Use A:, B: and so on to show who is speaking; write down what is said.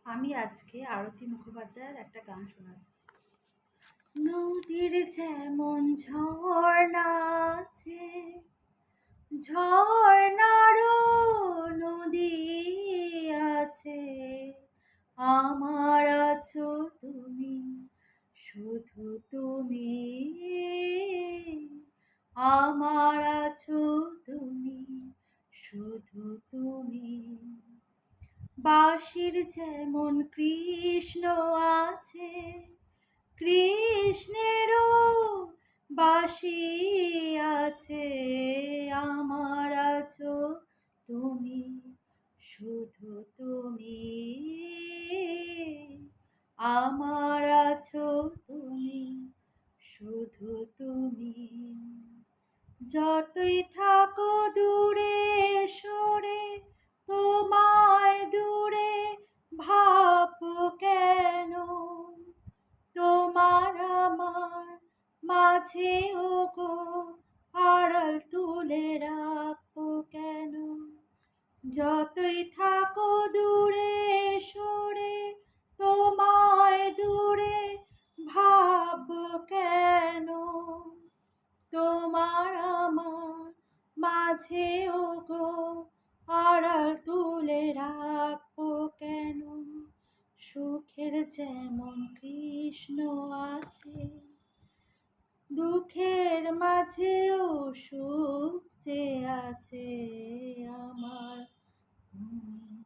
A: আমি আজকে আরতি মুখোপাধ্যায়ের একটা গান শোনাচ্ছি। নদীর যেমন ঝর্ণা আছে, ঝর্ণারও নদী আছে, আমার আছো তুমি, শুধু তুমি, আমার আছো তুমি, শুধু তুমি। বাঁশির যেমন কৃষ্ণ আছে, কৃষ্ণেরও বাঁশি আছে, আমার আছো তুমি, শুধু তুমি, আমার আছো তুমি, শুধু তুমি। যতই থাকো দূরে সরে, তোমায় দূরে ভাববো কেন, তোমার আমার মাঝে ওগো আড়াল তুলে রাখবো কেন। যতই থাকো দূরে সরে, তোমায় দূরে ভাববো কেন, তোমার আমার মাঝে ওগো আড়াল তুলে রাখবো কেন। সুখের যেমন কৃষ্ণ আছে, দুঃখের মাঝেও সুখ যে আছে, আমার তুমি।